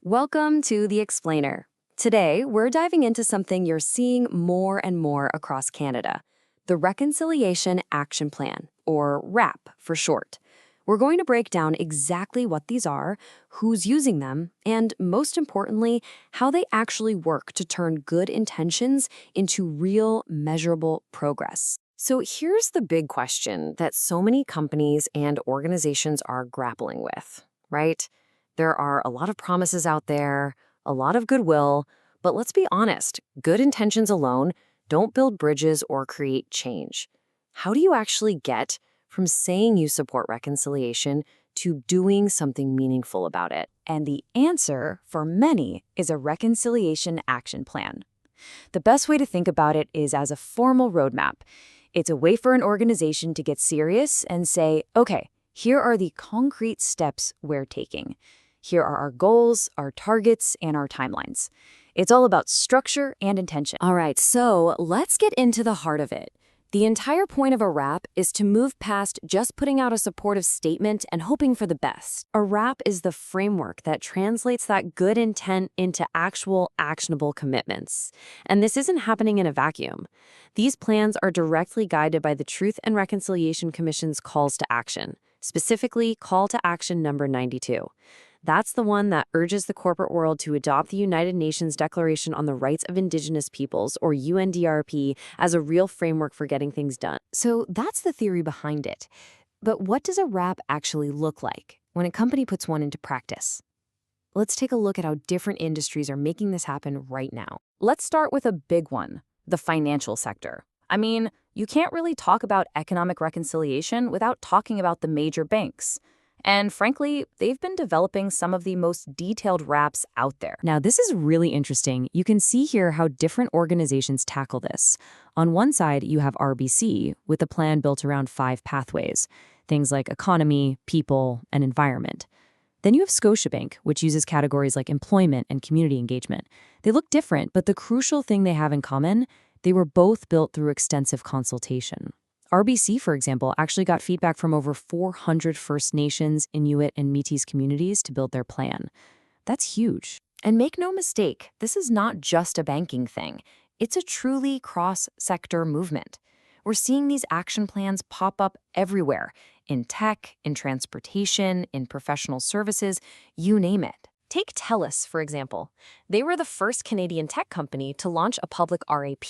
Welcome to The Explainer. Today, we're diving into something you're seeing more and more across Canada, the Reconciliation Action Plan, or RAP for short. We're going to break down exactly what these are, who's using them, and most importantly, how they actually work to turn good intentions into real, measurable progress. So here's the big question that so many companies and organizations are grappling with, right? There are a lot of promises out there, a lot of goodwill, but let's be honest, good intentions alone don't build bridges or create change. How do you actually get from saying you support reconciliation to doing something meaningful about it? And the answer, for many, is a reconciliation action plan. The best way to think about it is as a formal roadmap. It's a way for an organization to get serious and say, okay, here are the concrete steps we're taking. Here are our goals, our targets, and our timelines. It's all about structure and intention. All right, so let's get into the heart of it. The entire point of a RAP is to move past just putting out a supportive statement and hoping for the best. A RAP is the framework that translates that good intent into actual actionable commitments. And this isn't happening in a vacuum. These plans are directly guided by the Truth and Reconciliation Commission's calls to action, specifically Call to Action number 92. That's the one that urges the corporate world to adopt the United Nations Declaration on the Rights of Indigenous Peoples, or UNDRP, as a real framework for getting things done. So that's the theory behind it. But what does a RAP actually look like when a company puts one into practice? Let's take a look at how different industries are making this happen right now. Let's start with a big one, the financial sector. I mean, you can't really talk about economic reconciliation without talking about the major banks. And frankly, they've been developing some of the most detailed RAPs out there. Now, this is really interesting. You can see here how different organizations tackle this. On one side, you have RBC, with a plan built around 5 pathways, things like economy, people, and environment. Then you have Scotiabank, which uses categories like employment and community engagement. They look different, but the crucial thing they have in common, they were both built through extensive consultation. RBC, for example, actually got feedback from over 400 First Nations, Inuit, and Métis communities to build their plan. That's huge. And make no mistake, this is not just a banking thing. It's a truly cross-sector movement. We're seeing these action plans pop up everywhere, in tech, in transportation, in professional services, you name it. Take TELUS, for example. They were the first Canadian tech company to launch a public RAP,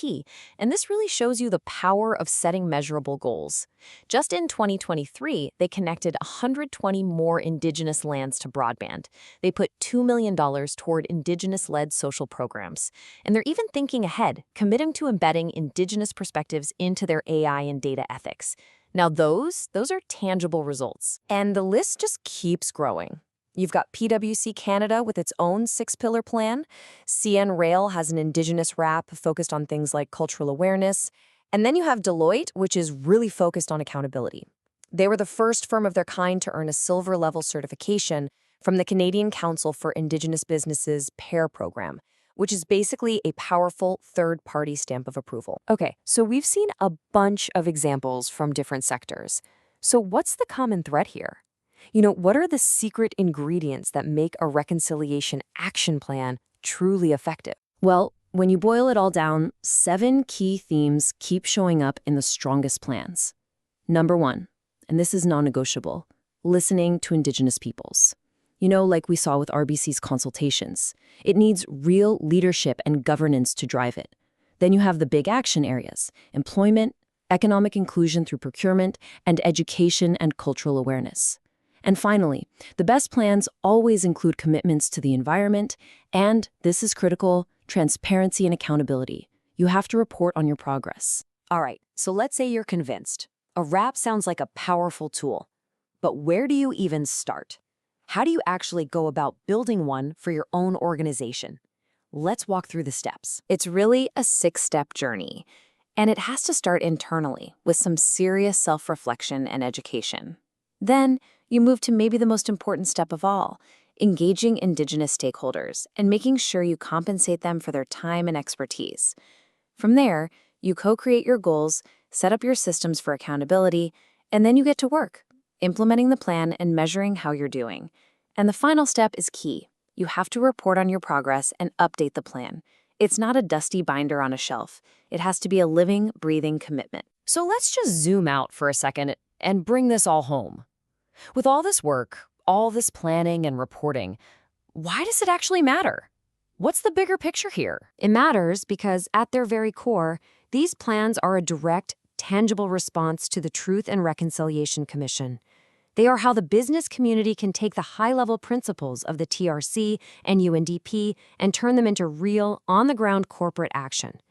and this really shows you the power of setting measurable goals. Just in 2023, they connected 120 more Indigenous lands to broadband. They put $2 million toward Indigenous-led social programs. And they're even thinking ahead, committing to embedding Indigenous perspectives into their AI and data ethics. Now those are tangible results. And the list just keeps growing. You've got PwC Canada with its own 6-pillar plan. CN Rail has an Indigenous RAP focused on things like cultural awareness. And then you have Deloitte, which is really focused on accountability. They were the first firm of their kind to earn a silver-level certification from the Canadian Council for Indigenous Businesses PAIR program, which is basically a powerful third-party stamp of approval. Okay, so we've seen a bunch of examples from different sectors. So what's the common thread here? What are the secret ingredients that make a reconciliation action plan truly effective? Well, when you boil it all down, 7 key themes keep showing up in the strongest plans. Number 1, and this is non-negotiable, listening to Indigenous peoples. Like we saw with RBC's consultations. It needs real leadership and governance to drive it. Then you have the big action areas, employment, economic inclusion through procurement, and education and cultural awareness. And finally, the best plans always include commitments to the environment, and, this is critical, transparency and accountability. You have to report on your progress. All right, so let's say you're convinced. A RAP sounds like a powerful tool. But where do you even start? How do you actually go about building one for your own organization? Let's walk through the steps. It's really a 6-step journey, and it has to start internally with some serious self-reflection and education. Then, you move to maybe the most important step of all, engaging Indigenous stakeholders and making sure you compensate them for their time and expertise. From there, you co-create your goals, set up your systems for accountability, and then you get to work, implementing the plan and measuring how you're doing. And the final step is key. You have to report on your progress and update the plan. It's not a dusty binder on a shelf. It has to be a living, breathing commitment. So let's just zoom out for a second and bring this all home. With all this work, all this planning and reporting, why does it actually matter? What's the bigger picture here? It matters because, at their very core, these plans are a direct, tangible response to the Truth and Reconciliation Commission. They are how the business community can take the high-level principles of the TRC and UNDP and turn them into real, on-the-ground corporate action.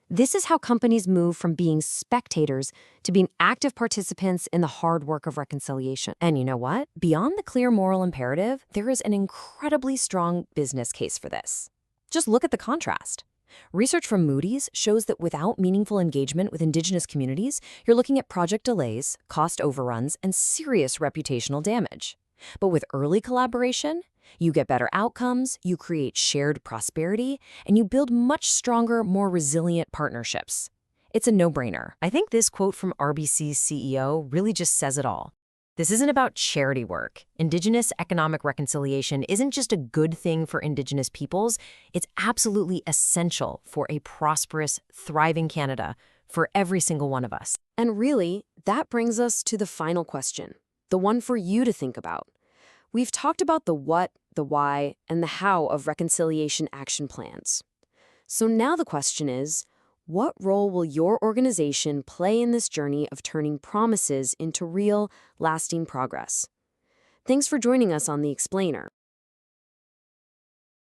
This is how companies move from being spectators to being active participants in the hard work of reconciliation. And you know what? Beyond the clear moral imperative, there is an incredibly strong business case for this. Just look at the contrast. Research from Moody's shows that without meaningful engagement with Indigenous communities, you're looking at project delays, cost overruns, and serious reputational damage. But with early collaboration, you get better outcomes, you create shared prosperity, and you build much stronger, more resilient partnerships. It's a no-brainer. I think this quote from RBC's CEO really just says it all. This isn't about charity work. Indigenous economic reconciliation isn't just a good thing for Indigenous peoples, it's absolutely essential for a prosperous, thriving Canada for every single one of us. And really, that brings us to the final question, the one for you to think about. We've talked about the what, the why, and the how of reconciliation action plans. So now the question is, what role will your organization play in this journey of turning promises into real, lasting progress? Thanks for joining us on The Explainer.